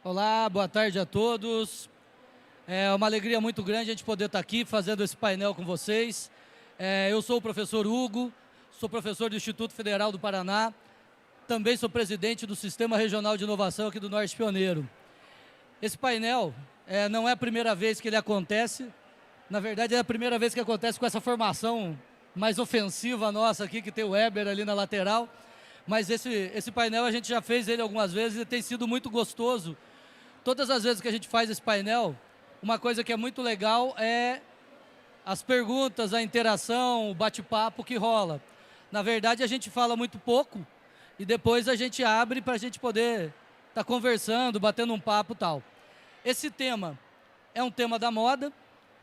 Olá, boa tarde a todos. É uma alegria muito grande a gente poder estar aqui fazendo esse painel com vocês. Eu sou o professor Hugo, sou professor do Instituto Federal do Paraná, também sou presidente do Sistema Regional de Inovação aqui do Norte Pioneiro. Esse painel não é a primeira vez que ele acontece, na verdade é a primeira vez que acontece com essa formação mais ofensiva nossa aqui, que tem o Weber ali na lateral, mas esse painel a gente já fez ele algumas vezes e tem sido muito gostoso. Todas as vezes que a gente faz esse painel, uma coisa que é muito legal é as perguntas, a interação, o bate-papo que rola. Na verdade, a gente fala muito pouco e depois a gente abre para a gente poder estar conversando, batendo um papo e tal. Esse tema é um tema da moda,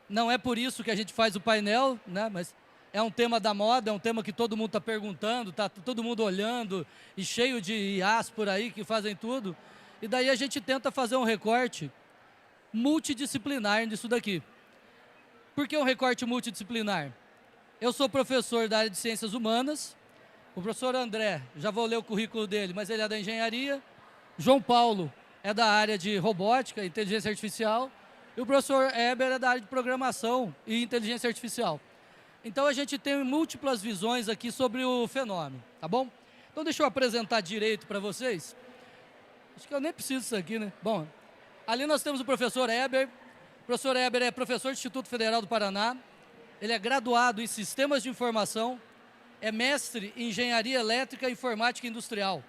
não é por isso que a gente faz o painel, né? Mas é um tema da moda, é um tema que todo mundo está perguntando, está todo mundo olhando e cheio de IAs por aí que fazem tudo. E daí a gente tenta fazer um recorte multidisciplinar nisso daqui. Por que um recorte multidisciplinar? Eu sou professor da área de Ciências Humanas, o professor André, já vou ler o currículo dele, mas ele é da engenharia, João Paulo é da área de robótica, inteligência artificial, e o professor Heber é da área de programação e inteligência artificial. Então a gente tem múltiplas visões aqui sobre o fenômeno, tá bom? Então deixa eu apresentar direito para vocês. Acho que eu nem preciso disso aqui, né? Bom, ali nós temos o professor Heber. O professor Heber é professor do Instituto Federal do Paraná. Ele é graduado em Sistemas de Informação, é mestre em Engenharia Elétrica e Informática Industrial.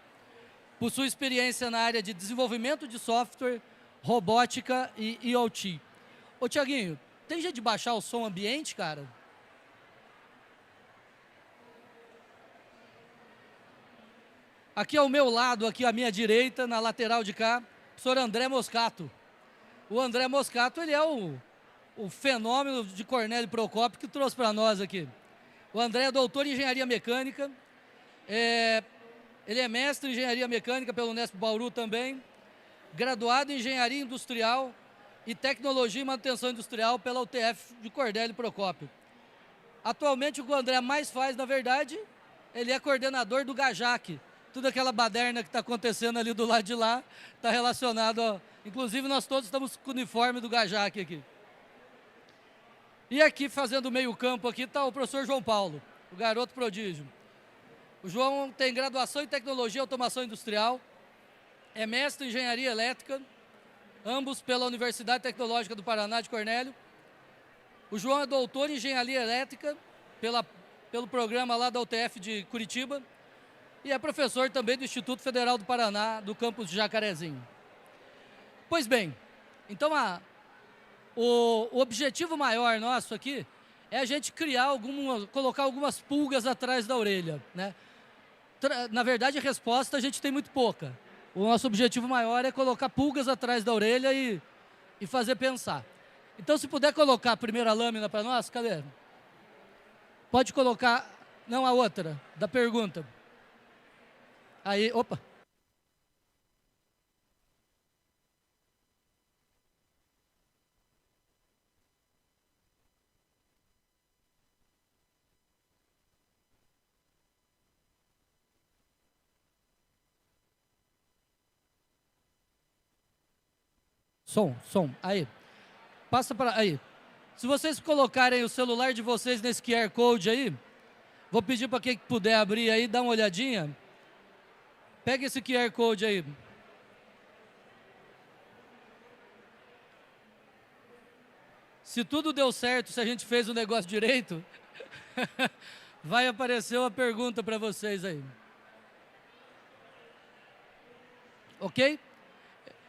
Possui experiência na área de desenvolvimento de software, robótica e IoT. Ô, Tiaguinho, tem jeito de baixar o som ambiente, cara? Aqui ao meu lado, aqui à minha direita, na lateral de cá, o professor André Moscato. O André Moscato, ele é o fenômeno de Cornélio Procópio que trouxe para nós aqui. O André é doutor em Engenharia Mecânica, ele é mestre em Engenharia Mecânica pelo Unesp Bauru também, graduado em Engenharia Industrial e Tecnologia e Manutenção Industrial pela UTF de Cornélio Procópio. Atualmente, o que o André mais faz, na verdade, ele é coordenador do GAJAC. Tudo aquela baderna que está acontecendo ali do lado de lá está relacionado, inclusive nós todos estamos com o uniforme do GAJAC aqui. E aqui, fazendo meio campo aqui, está o professor João Paulo, o garoto prodígio. O João tem graduação em Tecnologia e Automação Industrial, é mestre em Engenharia Elétrica, ambos pela Universidade Tecnológica do Paraná de Cornélio. O João é doutor em Engenharia Elétrica pelo programa lá da UTF de Curitiba, e é professor também do Instituto Federal do Paraná, do campus de Jacarezinho. Pois bem, então o objetivo maior nosso aqui é a gente colocar algumas pulgas atrás da orelha, né? Na verdade, a resposta a gente tem muito pouca. O nosso objetivo maior é colocar pulgas atrás da orelha e fazer pensar. Então, se puder colocar a primeira lâmina para nós, cadê? Pode colocar, não a outra, da pergunta. Aí, opa. Som, aí. Passa para aí. Se vocês colocarem o celular de vocês nesse QR Code aí, vou pedir para quem puder abrir aí, dar uma olhadinha. Pega esse QR Code aí. Se tudo deu certo, se a gente fez o negócio direito, vai aparecer uma pergunta para vocês aí. Ok?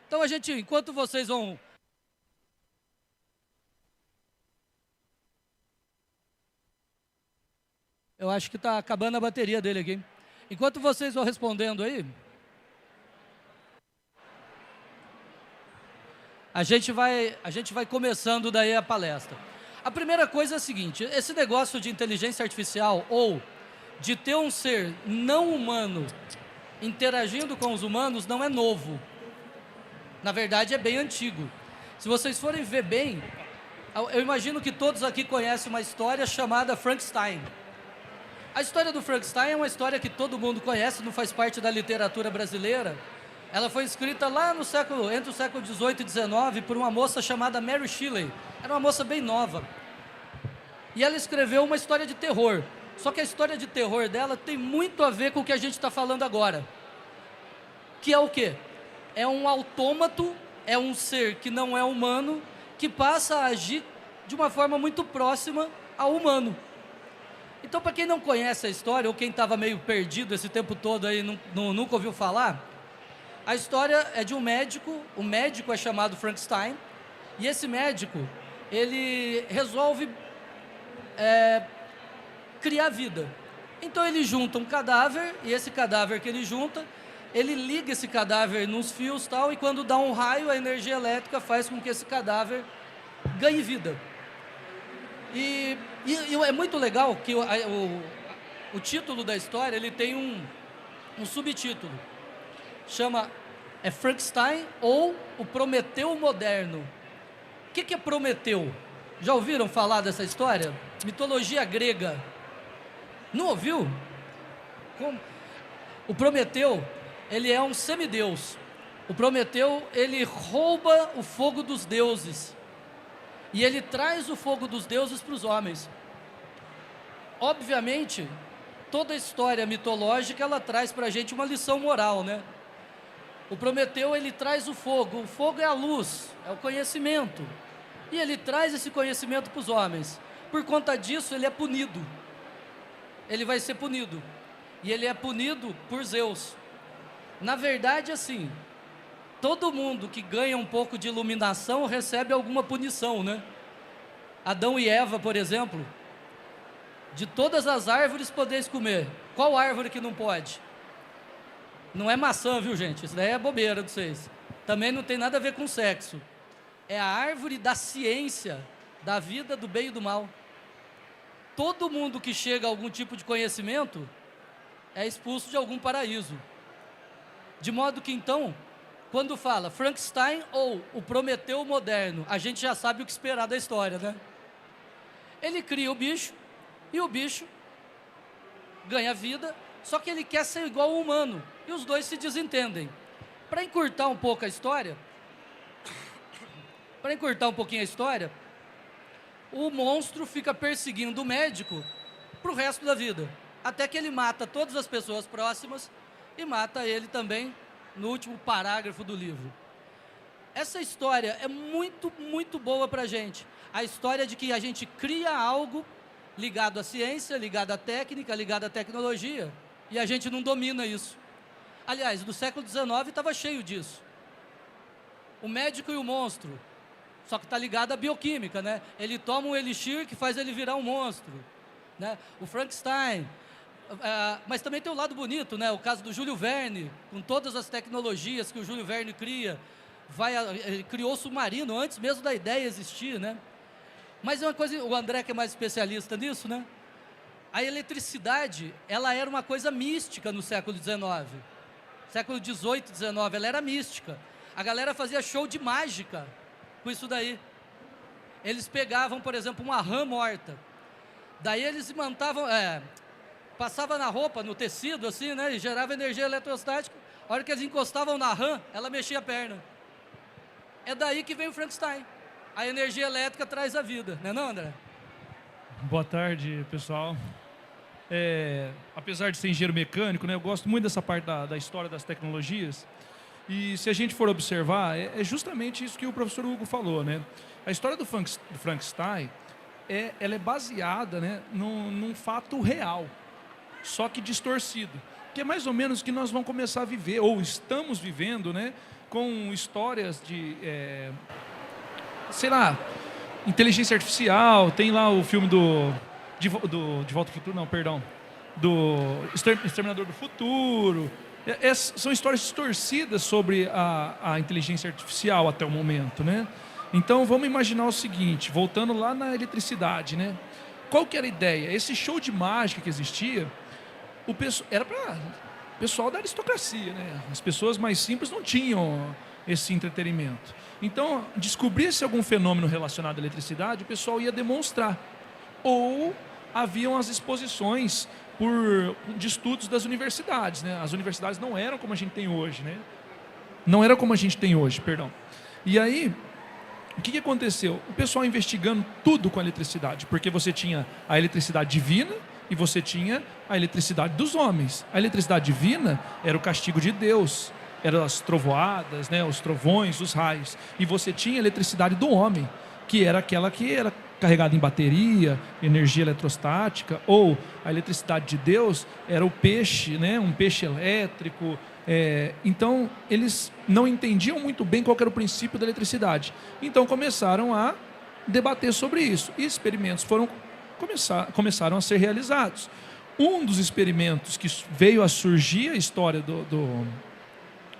Então a gente, enquanto vocês vão... Eu acho que está acabando a bateria dele aqui. Enquanto vocês vão respondendo aí, a gente vai começando daí a palestra. A primeira coisa é a seguinte, esse negócio de inteligência artificial ou de ter um ser não humano interagindo com os humanos não é novo. Na verdade, é bem antigo. Se vocês forem ver bem, eu imagino que todos aqui conhecem uma história chamada Frankenstein. A história do Frankenstein é uma história que todo mundo conhece, não faz parte da literatura brasileira, Ela foi escrita lá no século, entre o século XVIII e XIX, por uma moça chamada Mary Shelley. Era uma moça bem nova. E ela escreveu uma história de terror. Só que a história de terror dela tem muito a ver com o que a gente está falando agora. Que é o quê? É um autômato, é um ser que não é humano, que passa a agir de uma forma muito próxima ao humano. Então, para quem não conhece a história, ou quem estava meio perdido esse tempo todo aí, nunca ouviu falar, a história é de um médico, o médico é chamado Frankenstein, e esse médico, ele resolve criar vida. Então ele junta um cadáver, e esse cadáver que ele junta, ele liga esse cadáver nos fios tal, e quando dá um raio, a energia elétrica faz com que esse cadáver ganhe vida. E é muito legal que o título da história, ele tem um subtítulo. Chama Frankenstein ou o Prometeu moderno. O que é Prometeu? Já ouviram falar dessa história? Mitologia grega. Não ouviu? O Prometeu, ele é um semideus. O Prometeu, ele rouba o fogo dos deuses. E ele traz o fogo dos deuses para os homens. Obviamente, toda a história mitológica, ela traz para a gente uma lição moral, né? O Prometeu, ele traz o fogo é a luz, é o conhecimento. E ele traz esse conhecimento para os homens. Por conta disso, ele é punido. Ele vai ser punido. E ele é punido por Zeus. Na verdade, assim, todo mundo que ganha um pouco de iluminação recebe alguma punição, né? Adão e Eva, por exemplo, de todas as árvores podeis comer. Qual árvore que não pode? Não é maçã, viu, gente? Isso daí é bobeira de vocês. Também não tem nada a ver com sexo. É a árvore da ciência, da vida, do bem e do mal. Todo mundo que chega a algum tipo de conhecimento é expulso de algum paraíso. De modo que, então, quando fala Frankenstein ou o Prometeu moderno, a gente já sabe o que esperar da história, né? Ele cria o bicho, e o bicho ganha vida, só que ele quer ser igual ao humano, e os dois se desentendem. Para encurtar um pouco a história, o monstro fica perseguindo o médico para o resto da vida, até que ele mata todas as pessoas próximas, e mata ele também no último parágrafo do livro. Essa história é muito, muito boa para a gente. A história de que a gente cria algo ligado à ciência, ligado à técnica, ligado à tecnologia, e a gente não domina isso. Aliás, no século XIX estava cheio disso. O médico e o monstro, só que está ligado à bioquímica, né? Ele toma um elixir que faz ele virar um monstro, né? O Frankenstein. Mas também tem o lado bonito, né? O caso do Júlio Verne, com todas as tecnologias que o Júlio Verne cria. Ele criou o submarino antes mesmo da ideia existir, né? Mas é uma coisa, o André que é mais especialista nisso, né? A eletricidade, ela era uma coisa mística no século XIX. Século XVIII, XIX, ela era mística. A galera fazia show de mágica com isso daí. Eles pegavam, por exemplo, uma rã morta. Daí eles passava na roupa, no tecido, assim, né? E gerava energia eletrostática. A hora que eles encostavam na rã, ela mexia a perna. É daí que vem o Frankenstein. A energia elétrica traz a vida, não é não, André? Boa tarde, pessoal. Apesar de ser engenheiro mecânico, né, eu gosto muito dessa parte da história das tecnologias. E se a gente for observar, é justamente isso que o professor Hugo falou, né? A história do Frankenstein, ela é baseada, né, num fato real, só que distorcido, que é mais ou menos o que nós vamos começar a viver, ou estamos vivendo, né, com histórias de, sei lá, inteligência artificial. Tem lá o filme De Volta ao Futuro, não, perdão, do Exterminador do Futuro. São histórias distorcidas sobre a inteligência artificial até o momento, né? Então vamos imaginar o seguinte, voltando lá na eletricidade, né? Qual que era a ideia? Esse show de mágica que existia, era para o pessoal da aristocracia, né? As pessoas mais simples não tinham esse entretenimento. Então, descobria-se algum fenômeno relacionado à eletricidade, o pessoal ia demonstrar. Ou haviam as exposições de estudos das universidades, né? As universidades não eram como a gente tem hoje, né? Não era como a gente tem hoje, perdão. E aí, o que aconteceu? O pessoal investigando tudo com a eletricidade, porque você tinha a eletricidade divina e você tinha a eletricidade dos homens. A eletricidade divina era o castigo de Deus, eram as trovoadas, né, os trovões, os raios. E você tinha a eletricidade do homem, que era aquela que era carregada em bateria, energia eletrostática, ou a eletricidade de Deus era o peixe, né, um peixe elétrico. Então, eles não entendiam muito bem qual era o princípio da eletricidade. Então, começaram a debater sobre isso. E experimentos começaram a ser realizados. Um dos experimentos que veio a surgir a história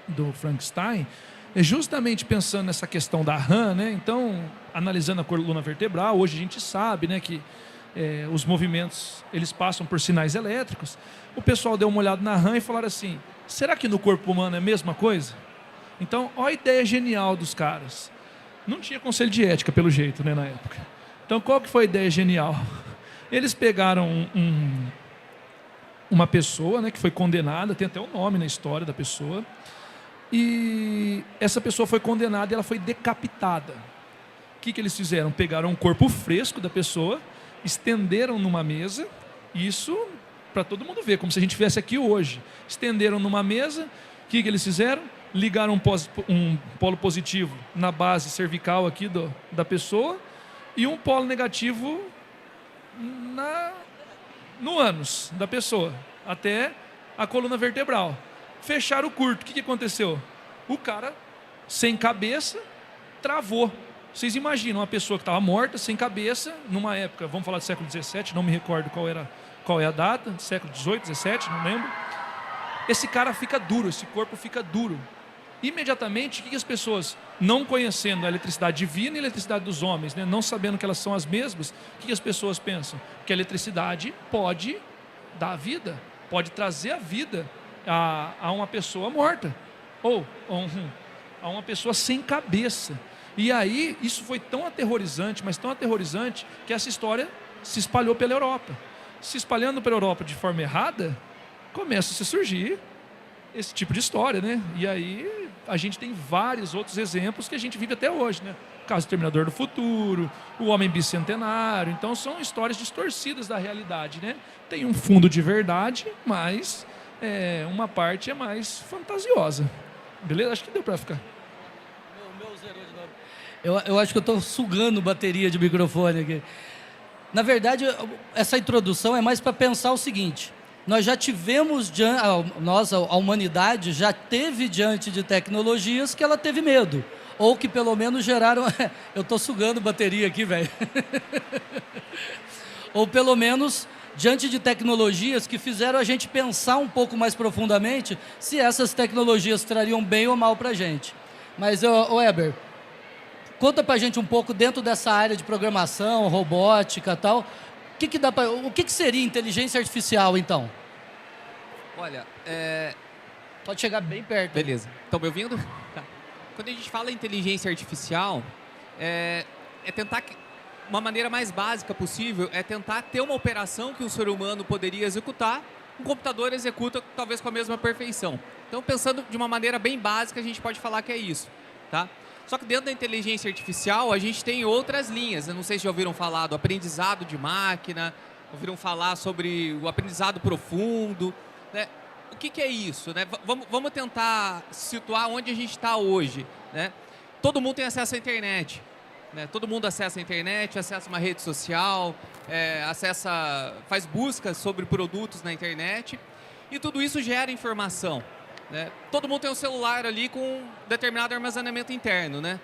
do Frankenstein é justamente pensando nessa questão da RAM, né? Então, analisando a coluna vertebral, hoje a gente sabe, né, que os movimentos eles passam por sinais elétricos. O pessoal deu uma olhada na RAM e falaram assim: será que no corpo humano é a mesma coisa? Então, olha a ideia genial dos caras. Não tinha conselho de ética, pelo jeito, né, na época. Então, qual que foi a ideia genial? Eles pegaram uma pessoa, né, que foi condenada, tem até um nome na história da pessoa, e essa pessoa foi condenada e ela foi decapitada. O que eles fizeram? Pegaram um corpo fresco da pessoa, estenderam numa mesa, isso para todo mundo ver, como se a gente estivesse aqui hoje. Estenderam numa mesa, o que eles fizeram? Ligaram um polo positivo na base cervical aqui da pessoa e um polo negativo no ânus da pessoa, até a coluna vertebral. Fecharam o curto. O que aconteceu? O cara, sem cabeça, travou. Vocês imaginam uma pessoa que estava morta, sem cabeça, numa época, vamos falar do século XVII, não me recordo qual é a data, século XVIII, XVII, não lembro. Esse cara fica duro, esse corpo fica duro. Imediatamente, o que as pessoas, não conhecendo a eletricidade divina e a eletricidade dos homens, né, não sabendo que elas são as mesmas, o que as pessoas pensam? Que a eletricidade pode dar vida, pode trazer a vida a uma pessoa morta, ou a uma pessoa sem cabeça. E aí, isso foi tão aterrorizante, mas tão aterrorizante, que essa história se espalhou pela Europa. Se espalhando pela Europa de forma errada, começa a se surgir esse tipo de história, né? E aí a gente tem vários outros exemplos que a gente vive até hoje, né? O caso do Terminador do Futuro, o Homem Bicentenário. Então são histórias distorcidas da realidade, né? Tem um fundo de verdade, mas uma parte é mais fantasiosa. Beleza? Acho que deu para ficar. O meu zerou de novo. Eu acho que eu estou sugando bateria de microfone aqui. Na verdade, essa introdução é mais para pensar o seguinte: nós já tivemos, a humanidade já teve diante de tecnologias que ela teve medo, ou que pelo menos geraram... Eu estou sugando bateria aqui, velho. Ou pelo menos diante de tecnologias que fizeram a gente pensar um pouco mais profundamente se essas tecnologias trariam bem ou mal para a gente. Mas, Weber, conta para a gente um pouco dentro dessa área de programação, robótica e tal. O que seria inteligência artificial, então? Olha, Pode chegar bem perto. beleza. Estão me ouvindo? Tá. Quando a gente fala em inteligência artificial, é tentar, uma maneira mais básica possível, é tentar ter uma operação que um ser humano poderia executar, um computador executa talvez com a mesma perfeição. Então, pensando de uma maneira bem básica, a gente pode falar que é isso, tá? Só que dentro da inteligência artificial, a gente tem outras linhas. Eu não sei se já ouviram falar do aprendizado de máquina, ouviram falar sobre o aprendizado profundo, né? O que é isso, né? Vamos tentar situar onde a gente está hoje, né? Todo mundo tem acesso à internet, né? Todo mundo acessa a internet, acessa uma rede social, faz buscas sobre produtos na internet, e tudo isso gera informação, né? Todo mundo tem um celular ali com determinado armazenamento interno, né?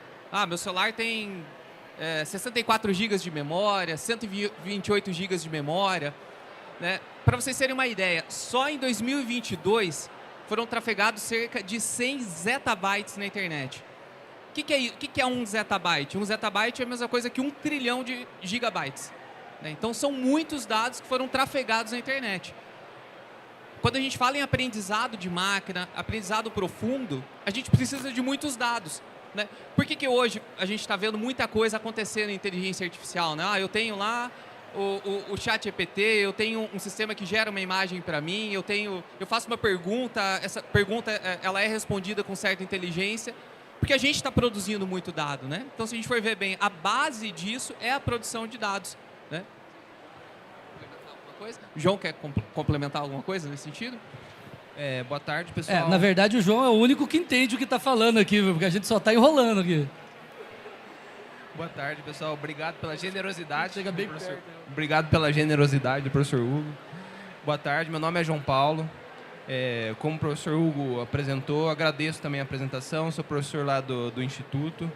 Meu celular tem 64 GB de memória, 128 GB de memória, né? Para vocês terem uma ideia, só em 2022 foram trafegados cerca de 100 zettabytes na internet. O que é um zettabyte? Um zettabyte é a mesma coisa que 1 trilhão de gigabytes, né? Então são muitos dados que foram trafegados na internet. Quando a gente fala em aprendizado de máquina, aprendizado profundo, a gente precisa de muitos dados, né? Por que hoje a gente está vendo muita coisa acontecendo em inteligência artificial, né? Eu tenho lá o chat GPT, eu tenho um sistema que gera uma imagem para mim, eu faço uma pergunta, essa pergunta ela é respondida com certa inteligência, porque a gente está produzindo muito dado, né? Então, se a gente for ver bem, a base disso é a produção de dados, né? O João quer complementar alguma coisa nesse sentido? Boa tarde, pessoal. Na verdade, o João é o único que entende o que está falando aqui, porque a gente só está enrolando aqui. Boa tarde, pessoal. Obrigado pela generosidade. Chega bem professor. perto. Obrigado pela generosidade do professor Hugo. Boa tarde, meu nome é João Paulo. Como o professor Hugo apresentou, agradeço também a apresentação. Sou professor lá do Instituto.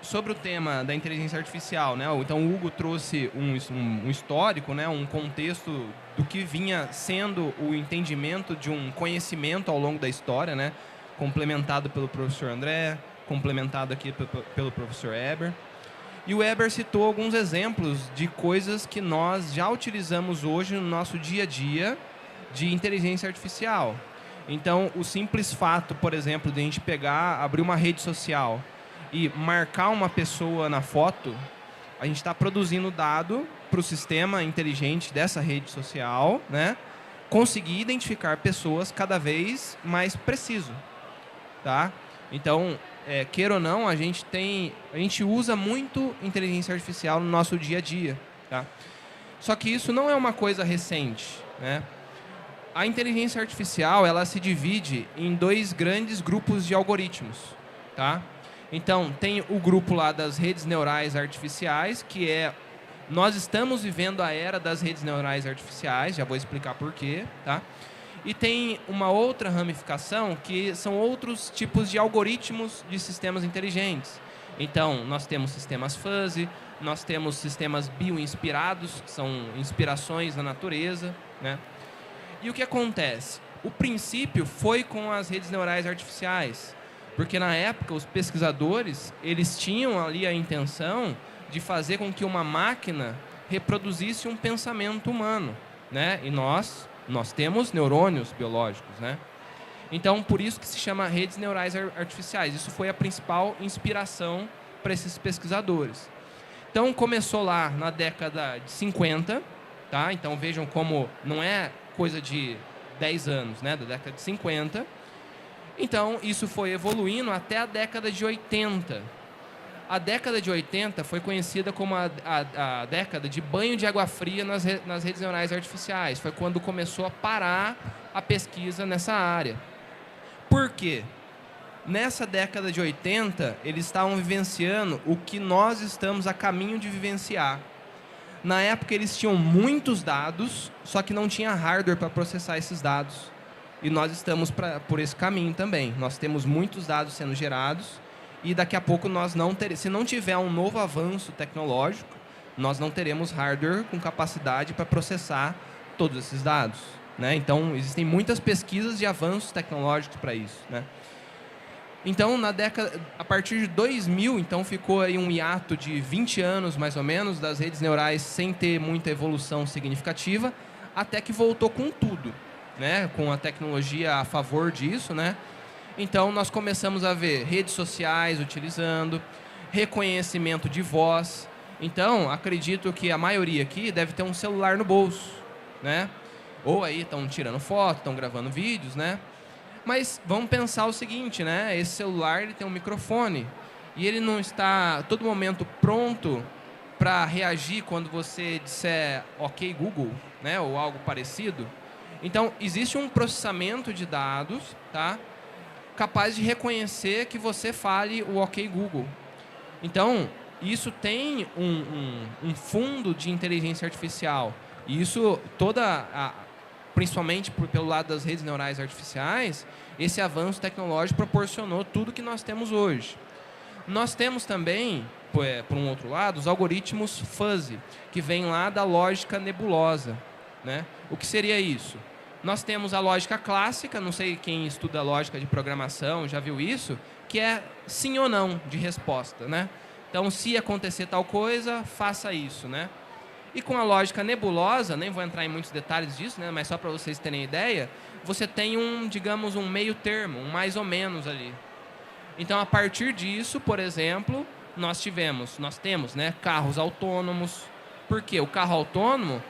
Sobre o tema da inteligência artificial, né? Então o Hugo trouxe um histórico, né? Um contexto do que vinha sendo o entendimento de um conhecimento ao longo da história, né? Complementado pelo professor André, complementado aqui pelo professor Eber. E o Eber citou alguns exemplos de coisas que nós já utilizamos hoje no nosso dia a dia de inteligência artificial. Então, o simples fato, por exemplo, de a gente abrir uma rede social e marcar uma pessoa na foto, a gente está produzindo dado para o sistema inteligente dessa rede social, né? Conseguir identificar pessoas cada vez mais preciso, tá? Então, queira ou não, a gente usa muito inteligência artificial no nosso dia a dia, tá? Só que isso não é uma coisa recente, né? A inteligência artificial, ela se divide em 2 grandes grupos de algoritmos, tá? Então, tem o grupo lá das redes neurais artificiais, nós estamos vivendo a era das redes neurais artificiais, já vou explicar por quê, tá? E tem uma outra ramificação que são outros tipos de algoritmos de sistemas inteligentes. Então, nós temos sistemas fuzzy, nós temos sistemas bioinspirados, que são inspirações na natureza, né? E o que acontece? O princípio foi com as redes neurais artificiais, porque na época os pesquisadores, eles tinham ali a intenção de fazer com que uma máquina reproduzisse um pensamento humano, né? E nós temos neurônios biológicos, né? Então, por isso que se chama redes neurais artificiais. Isso foi a principal inspiração para esses pesquisadores. Então, começou lá na década de 50, tá? Então, vejam como não é coisa de 10 anos, né? Da década de 50. Então, isso foi evoluindo até a década de 80. A década de 80 foi conhecida como a década de banho de água fria nas redes neurais artificiais. Foi quando começou a parar a pesquisa nessa área. Por quê? Nessa década de 80, eles estavam vivenciando o que nós estamos a caminho de vivenciar. Na época, eles tinham muitos dados, só que não tinha hardware para processar esses dados. E nós estamos por esse caminho também. Nós temos muitos dados sendo gerados e daqui a pouco se não tiver um novo avanço tecnológico, nós não teremos hardware com capacidade para processar todos esses dados, né? Então, existem muitas pesquisas de avanços tecnológicos para isso, né? Então, a partir de 2000, então, ficou aí um hiato de 20 anos, mais ou menos, das redes neurais sem ter muita evolução significativa, até que voltou com tudo, né? Com a tecnologia a favor disso, né? Então, nós começamos a ver redes sociais utilizando, reconhecimento de voz. Então, acredito que a maioria aqui deve ter um celular no bolso, né? Ou aí estão tirando foto, estão gravando vídeos, né? Mas vamos pensar o seguinte, né? Esse celular ele tem um microfone e ele não está a todo momento pronto para reagir quando você disser OK Google, né? Ou algo parecido. Então, existe um processamento de dados, tá? Capaz de reconhecer que você fale o OK Google. Então, isso tem um fundo de inteligência artificial. E isso, principalmente pelo lado das redes neurais artificiais, esse avanço tecnológico proporcionou tudo que nós temos hoje. Nós temos também, por um outro lado, os algoritmos fuzzy, que vêm lá da lógica nebulosa, né? O que seria isso? Nós temos a lógica clássica, não sei quem estuda lógica de programação já viu isso, que é sim ou não de resposta, né? Então, se acontecer tal coisa, faça isso, né? E com a lógica nebulosa, nem vou entrar em muitos detalhes disso, né? Mas só para vocês terem ideia, você tem digamos, um meio termo, um mais ou menos ali. Então, a partir disso, por exemplo, nós temos, né, carros autônomos, Porque o carro autônomo,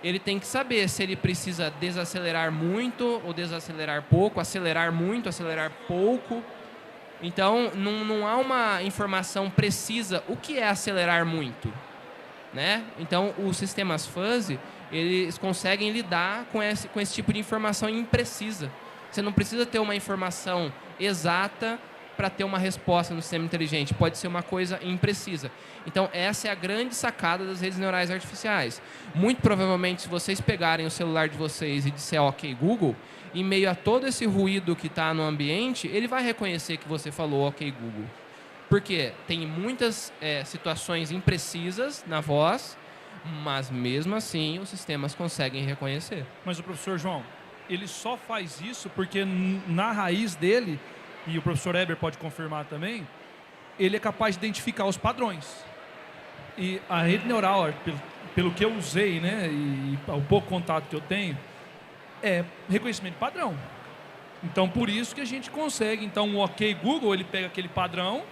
ele tem que saber se ele precisa desacelerar muito ou desacelerar pouco, acelerar muito, acelerar pouco. Então, não há uma informação precisa o que é acelerar muito, né? Então, os sistemas fuzzy, eles conseguem lidar com esse tipo de informação imprecisa. Você não precisa ter uma informação exata para ter uma resposta no sistema inteligente. Pode ser uma coisa imprecisa. Então, essa é a grande sacada das redes neurais artificiais. Muito provavelmente, se vocês pegarem o celular de vocês e disser OK Google, em meio a todo esse ruído que está no ambiente, ele vai reconhecer que você falou OK Google. Porque tem muitas situações imprecisas na voz, mas mesmo assim os sistemas conseguem reconhecer. Mas o professor João, ele só faz isso porque na raiz dele, e o professor Eber pode confirmar também, ele é capaz de identificar os padrões. E a rede neural, pelo que eu usei, né, e o pouco contato que eu tenho, é reconhecimento de padrão. Então, por isso que a gente consegue. Então, o OK Google, ele pega aquele padrão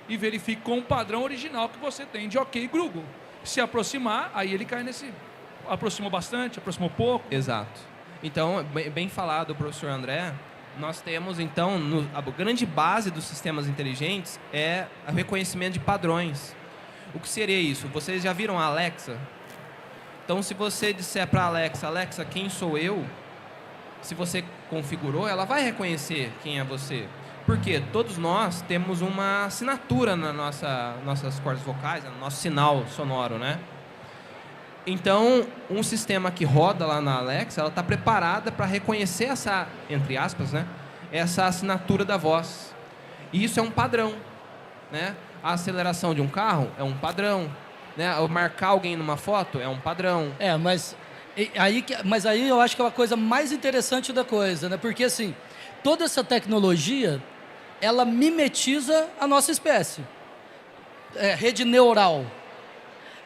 e verifica com o padrão original que você tem de OK Google. Se aproximar, aí ele cai nesse... Aproximou bastante, aproximou pouco. Exato. Então, bem falado, professor André, nós temos, então, a grande base dos sistemas inteligentes é o reconhecimento de padrões. O que seria isso? Vocês já viram a Alexa? Então, se você disser para a Alexa, Alexa, quem sou eu? Se você configurou, ela vai reconhecer quem é você. Porque todos nós temos uma assinatura nas nossas cordas vocais, no nosso sinal sonoro, né? Então, um sistema que roda lá na Alexa, ela está preparada para reconhecer essa, entre aspas, né, essa assinatura da voz. E isso é um padrão, né? A aceleração de um carro é um padrão, né? Marcar alguém numa foto é um padrão. Mas aí eu acho que é uma coisa mais interessante da coisa, né? Porque assim, toda essa tecnologia, ela mimetiza a nossa espécie. Rede neural.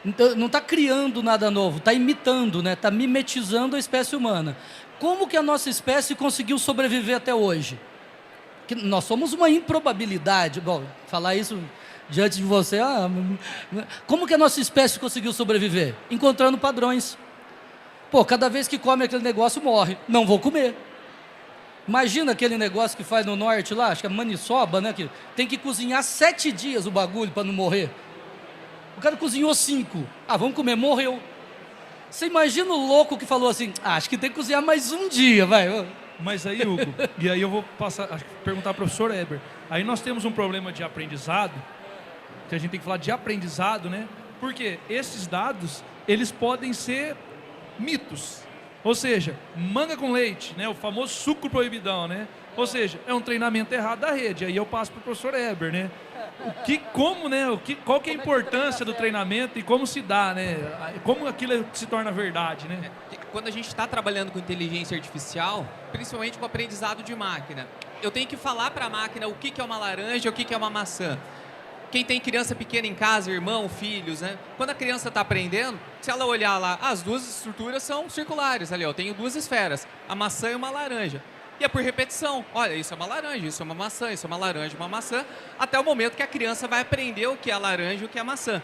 Então, não está criando nada novo, está imitando, né? Está mimetizando a espécie humana. Como que a nossa espécie conseguiu sobreviver até hoje? Que nós somos uma improbabilidade. Bom, falar isso diante de você... como que a nossa espécie conseguiu sobreviver? Encontrando padrões. Pô, cada vez que come aquele negócio, morre. Não vou comer. Imagina aquele negócio que faz no norte lá, acho que é maniçoba, né? Que tem que cozinhar 7 dias o bagulho para não morrer. O cara cozinhou 5. Vamos comer, morreu. Você imagina o louco que falou assim, acho que tem que cozinhar mais um dia, vai. Mas aí, Hugo, e aí eu vou perguntar ao professor Eber. Aí nós temos um problema de aprendizado, que a gente tem que falar de aprendizado, né? Porque esses dados, eles podem ser mitos. Ou seja, manga com leite, né? O famoso suco proibidão, né? Ou seja, é um treinamento errado da rede. Aí eu passo para o professor Eber, né? Qual que é a importância do treinamento e como se dá, né? Como aquilo se torna verdade, né? Quando a gente está trabalhando com inteligência artificial, principalmente com aprendizado de máquina, eu tenho que falar para a máquina o que é uma laranja, o que é uma maçã. Quem tem criança pequena em casa, irmão, filhos, né? Quando a criança está aprendendo, se ela olhar lá, as duas estruturas são circulares ali, ó, eu tenho 2 esferas, a maçã e uma laranja. E é por repetição. Olha, isso é uma laranja, isso é uma maçã, isso é uma laranja, uma maçã, até o momento que a criança vai aprender o que é a laranja e o que é a maçã.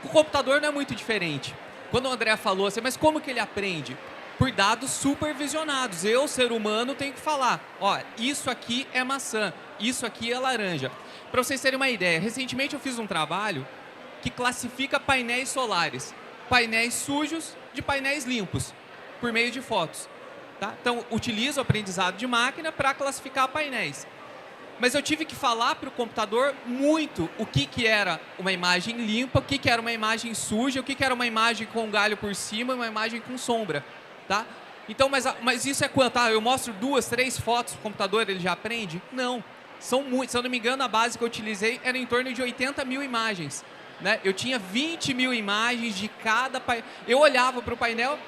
O computador não é muito diferente. Quando o André falou assim, mas como que ele aprende? Por dados supervisionados. Eu, ser humano, tenho que falar, ó, isso aqui é maçã, isso aqui é laranja. Para vocês terem uma ideia, recentemente eu fiz um trabalho que classifica painéis solares. Painéis sujos de painéis limpos, por meio de fotos. Tá? Então, utilizo o aprendizado de máquina para classificar painéis. Mas eu tive que falar para o computador muito o que era uma imagem limpa, o que era uma imagem suja, o que era uma imagem com galho por cima e uma imagem com sombra. Tá? Então, mas isso é quanto? Eu mostro 2, 3 fotos para o computador, ele já aprende? Não. São muitos. Se eu não me engano, a base que eu utilizei era em torno de 80 mil imagens. Né? Eu tinha 20 mil imagens de cada painel. Eu olhava para o painel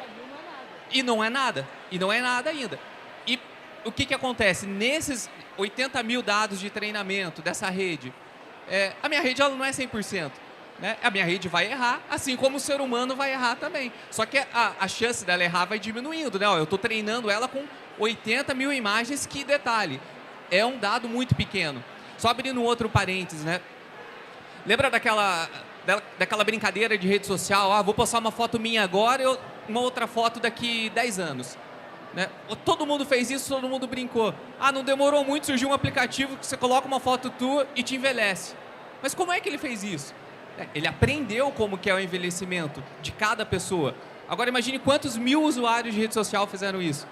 e não é nada. E não é nada ainda. E o que acontece? Nesses 80 mil dados de treinamento dessa rede, a minha rede ela não é 100%. Né? A minha rede vai errar, assim como o ser humano vai errar também. Só que a chance dela errar vai diminuindo. Né? Eu estou treinando ela com 80 mil imagens, que detalhe. É um dado muito pequeno. Só abrindo um outro parênteses, né? Lembra daquela brincadeira de rede social, vou postar uma foto minha agora e uma outra foto daqui 10 anos. Né? Todo mundo fez isso, todo mundo brincou. Não demorou muito, surgiu um aplicativo que você coloca uma foto tua e te envelhece. Mas como é que ele fez isso? Ele aprendeu como que é o envelhecimento de cada pessoa. Agora imagine quantos mil usuários de rede social fizeram isso.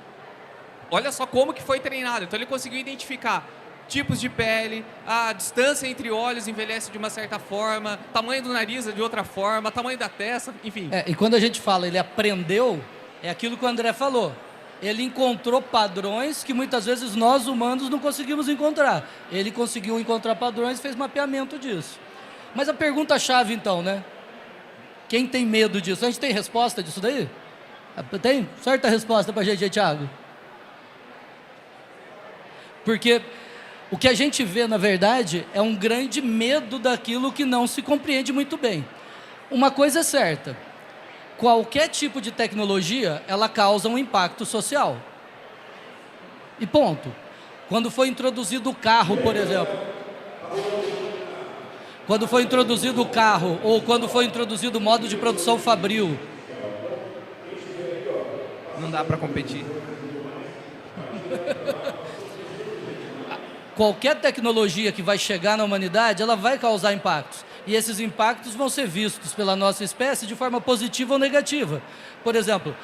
Olha só como que foi treinado. Então ele conseguiu identificar tipos de pele, a distância entre olhos envelhece de uma certa forma, tamanho do nariz é de outra forma, tamanho da testa, enfim. E quando a gente fala ele aprendeu, é aquilo que o André falou. Ele encontrou padrões que muitas vezes nós humanos não conseguimos encontrar. Ele conseguiu encontrar padrões e fez mapeamento disso. Mas a pergunta-chave então, né? Quem tem medo disso? A gente tem resposta disso daí? Tem? Certa resposta pra gente, Thiago? Porque o que a gente vê, na verdade, é um grande medo daquilo que não se compreende muito bem. Uma coisa é certa. Qualquer tipo de tecnologia, ela causa um impacto social. E ponto. Quando foi introduzido o carro, por exemplo. Quando foi introduzido o carro, ou quando foi introduzido o modo de produção fabril. Não dá para competir. Qualquer tecnologia que vai chegar na humanidade, ela vai causar impactos. E esses impactos vão ser vistos pela nossa espécie de forma positiva ou negativa. Por exemplo,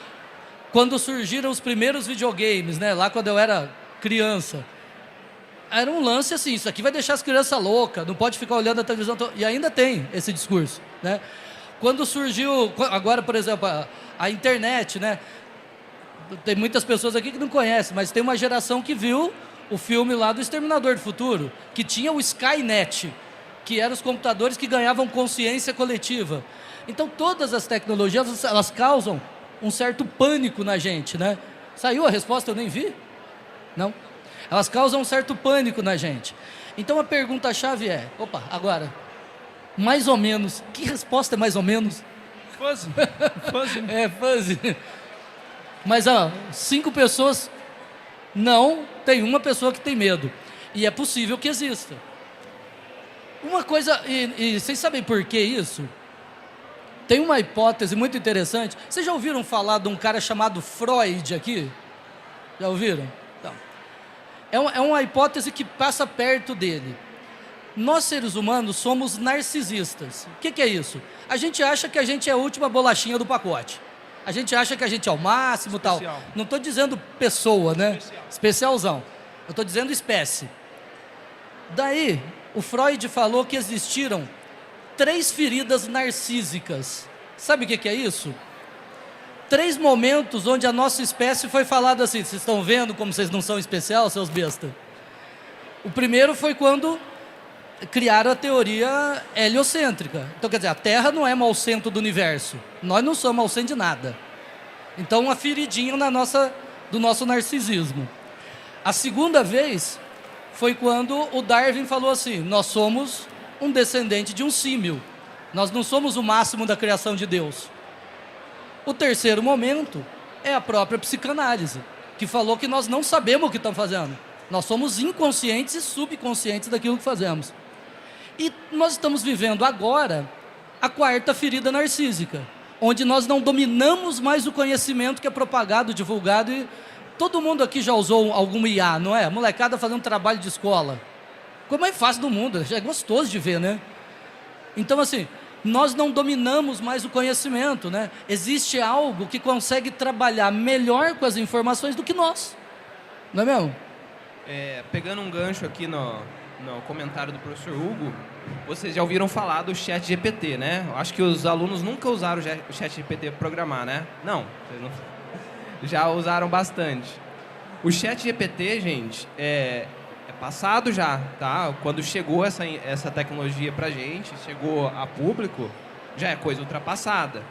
quando surgiram os primeiros videogames, né, lá quando eu era criança, era um lance assim, isso aqui vai deixar as crianças loucas, não pode ficar olhando a televisão, e ainda tem esse discurso, né? Quando surgiu, agora, por exemplo, a internet, né? Tem muitas pessoas aqui que não conhecem, mas tem uma geração que viu o filme lá do Exterminador do Futuro, que tinha o Skynet, que eram os computadores que ganhavam consciência coletiva. Então, todas as tecnologias, elas causam um certo pânico na gente, né? Saiu a resposta, eu nem vi? Não? Elas causam um certo pânico na gente. Então, a pergunta-chave é, agora, mais ou menos, que resposta é mais ou menos? Fuzzy. Fuzzy. Fuzzy. Mas, 5 pessoas, não, tem uma pessoa que tem medo. E é possível que exista. Uma coisa, e vocês sabem por que isso? Tem uma hipótese muito interessante. Vocês já ouviram falar de um cara chamado Freud aqui? Já ouviram? Então, é uma hipótese que passa perto dele. Nós, seres humanos, somos narcisistas. O que é isso? A gente acha que a gente é a última bolachinha do pacote. A gente acha que a gente é o máximo, tal. Não estou dizendo pessoa, né? Especialzão. Eu estou dizendo espécie. Daí, o Freud falou que existiram 3 feridas narcísicas. Sabe o que é isso? 3 momentos onde a nossa espécie foi falada assim, vocês estão vendo como vocês não são especial, seus bestas? O primeiro foi quando criaram a teoria heliocêntrica. Então, quer dizer, a Terra não é o centro do universo. Nós não somos o centro de nada. Então, uma feridinha do nosso narcisismo. A segunda vez foi quando o Darwin falou assim, nós somos um descendente de um símil. Nós não somos o máximo da criação de Deus. O terceiro momento é a própria psicanálise, que falou que nós não sabemos o que estamos fazendo. Nós somos inconscientes e subconscientes daquilo que fazemos. E nós estamos vivendo agora a 4ª ferida narcísica, onde nós não dominamos mais o conhecimento que é propagado, divulgado. E todo mundo aqui já usou algum IA, não é? A molecada fazendo trabalho de escola. Coisa mais fácil do mundo, é gostoso de ver, né? Então, assim, nós não dominamos mais o conhecimento, né? Existe algo que consegue trabalhar melhor com as informações do que nós. Não é mesmo? Pegando um gancho aqui no comentário do professor Hugo, vocês já ouviram falar do ChatGPT, né? Acho que os alunos nunca usaram o ChatGPT para programar, né? Não, vocês não... Já usaram bastante. O ChatGPT, gente, é passado já, tá? Quando chegou essa tecnologia pra gente, chegou a público, já é coisa ultrapassada.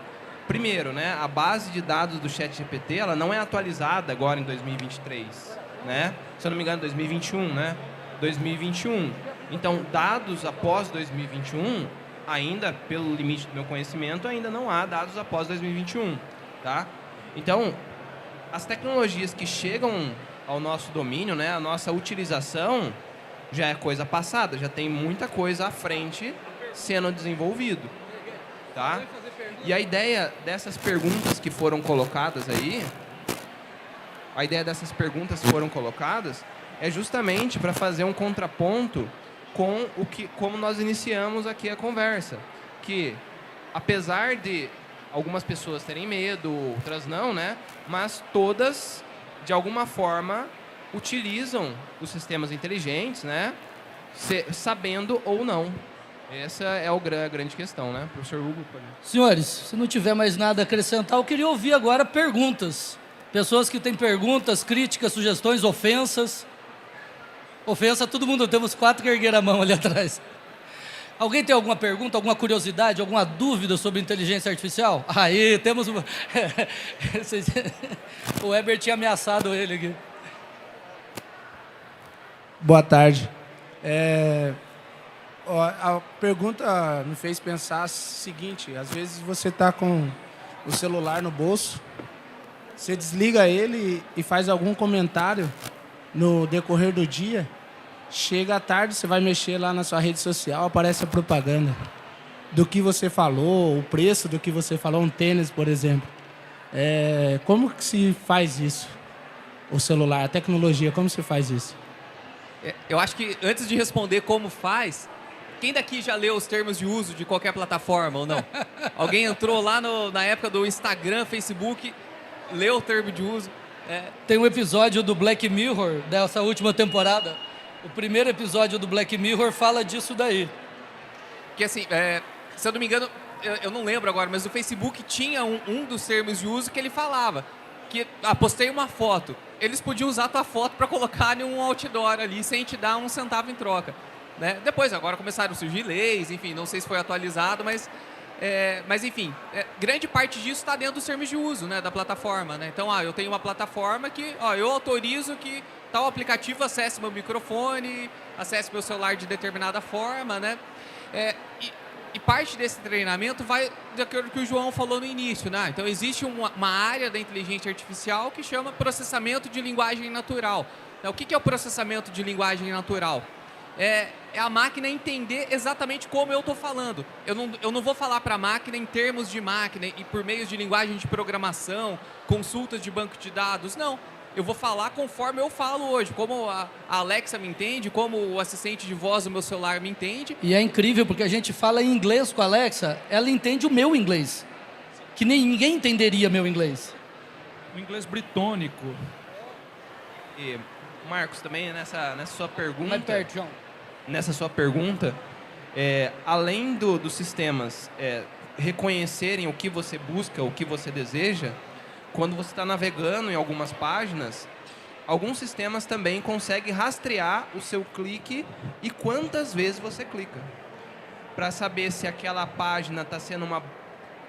Primeiro, né? A base de dados do ChatGPT, ela não é atualizada agora em 2023, né? Se eu não me engano, 2021, né? 2021. Então, dados após 2021, ainda, pelo limite do meu conhecimento, ainda não há dados após 2021, tá? Então, as tecnologias que chegam ao nosso domínio, né, a nossa utilização, já é coisa passada, já tem muita coisa à frente sendo desenvolvido. tá? E a ideia dessas perguntas que foram colocadas aí, é justamente para fazer um contraponto com como nós iniciamos aqui a conversa, que apesar de algumas pessoas terem medo, outras não, né? Mas todas, de alguma forma, utilizam os sistemas inteligentes, né? Sabendo ou não. Essa é a grande questão, né? Professor Hugo. Senhores, se não tiver mais nada a acrescentar, eu queria ouvir agora perguntas. Pessoas que têm perguntas, críticas, sugestões, ofensas. Ofensa, todo mundo. Temos 4 que ergueram a mão ali atrás. Alguém tem alguma pergunta, alguma curiosidade, alguma dúvida sobre inteligência artificial? Aí, temos uma... O Heber tinha ameaçado ele aqui. Boa tarde. A pergunta me fez pensar o seguinte: às vezes você está com o celular no bolso, você desliga ele e faz algum comentário no decorrer do dia, chega à tarde, você vai mexer lá na sua rede social, aparece a propaganda do que você falou, o preço do que você falou, um tênis, por exemplo. Como que se faz isso? O celular, a tecnologia, como se faz isso? Eu acho que antes de responder como faz, quem daqui já leu os termos de uso de qualquer plataforma ou não? Alguém entrou lá na época do Instagram, Facebook, leu o termo de uso? Tem um episódio do Black Mirror, dessa última temporada. O primeiro episódio do Black Mirror fala disso daí. Que assim, se eu não me engano, eu não lembro agora, mas o Facebook tinha um dos termos de uso que ele falava. Que, postei uma foto. Eles podiam usar a tua foto para colocar em um outdoor ali, sem te dar um centavo em troca. Né? Depois, agora começaram a surgir leis, enfim, não sei se foi atualizado, mas enfim, grande parte disso está dentro dos termos de uso, né, da plataforma. Né? Então, eu tenho uma plataforma que eu autorizo que tal aplicativo acesse meu microfone, acesse meu celular de determinada forma, né? E parte desse treinamento vai de acordo com o que o João falou no início, né? Então, existe uma área da inteligência artificial que chama processamento de linguagem natural. Então, o que é o processamento de linguagem natural? É a máquina entender exatamente como eu estou falando. Eu não vou falar para a máquina em termos de máquina e por meio de linguagem de programação, consultas de banco de dados. Não. Eu vou falar conforme eu falo hoje, como a Alexa me entende, como o assistente de voz do meu celular me entende. E é incrível, porque a gente fala em inglês com a Alexa, ela entende o meu inglês, que ninguém entenderia meu inglês. O inglês britânico. E, Marcos, também nessa sua pergunta... Mais perto, João. Nessa sua pergunta, além dos sistemas reconhecerem o que você busca, o que você deseja, quando você está navegando em algumas páginas, alguns sistemas também conseguem rastrear o seu clique e quantas vezes você clica, para saber se aquela página está sendo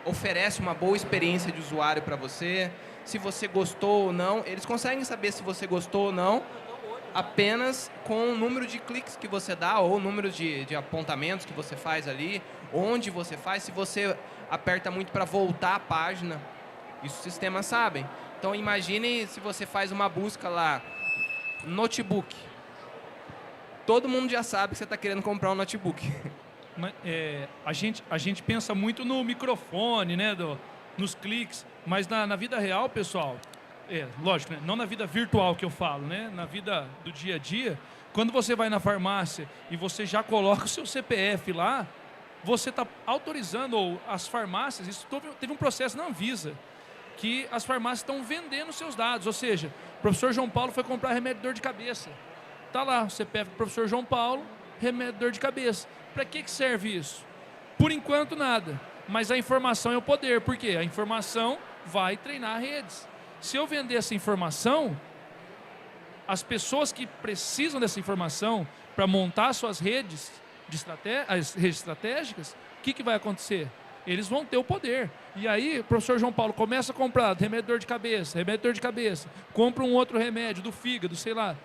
oferece uma boa experiência de usuário para você, se você gostou ou não. Eles conseguem saber se você gostou ou não apenas com o número de cliques que você dá ou o número de apontamentos que você faz ali, onde você faz, se você aperta muito para voltar à página. Isso os sistemas sabem. Então, imagine se você faz uma busca lá, notebook. Todo mundo já sabe que você está querendo comprar um notebook. A gente pensa muito no microfone, né, nos cliques, mas na vida real, pessoal, lógico, né, não na vida virtual que eu falo, né, na vida do dia a dia, quando você vai na farmácia e você já coloca o seu CPF lá, você está autorizando, ou as farmácias, isso teve um processo na Anvisa, que as farmácias estão vendendo seus dados. Ou seja, o professor João Paulo foi comprar remédio de dor de cabeça. Está lá, o CPF do professor João Paulo, remédio de dor de cabeça. Para que serve isso? Por enquanto, nada. Mas a informação é o poder. Por quê? A informação vai treinar redes. Se eu vender essa informação, as pessoas que precisam dessa informação para montar suas redes, as redes estratégicas, o que vai acontecer? Eles vão ter o poder. E aí, o professor João Paulo começa a comprar remédio de dor de cabeça, compra um outro remédio do fígado, sei lá.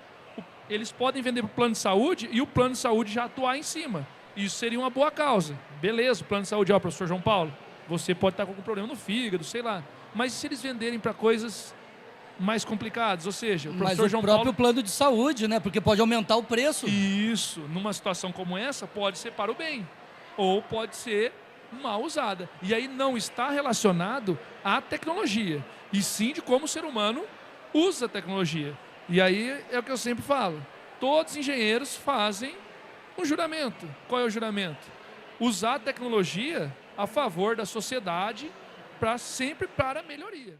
Eles podem vender para o plano de saúde e o plano de saúde já atuar em cima. Isso seria uma boa causa. Beleza, o plano de saúde, professor João Paulo, você pode estar com algum problema no fígado, sei lá. Mas e se eles venderem para coisas mais complicadas? Ou seja, o professor João Paulo... Mas o próprio plano de saúde, né? Porque pode aumentar o preço. Isso, numa situação como essa, pode ser para o bem. Ou pode ser mal usada. E aí não está relacionado à tecnologia, e sim de como o ser humano usa a tecnologia. E aí é o que eu sempre falo. Todos os engenheiros fazem um juramento. Qual é o juramento? Usar a tecnologia a favor da sociedade sempre para a melhoria.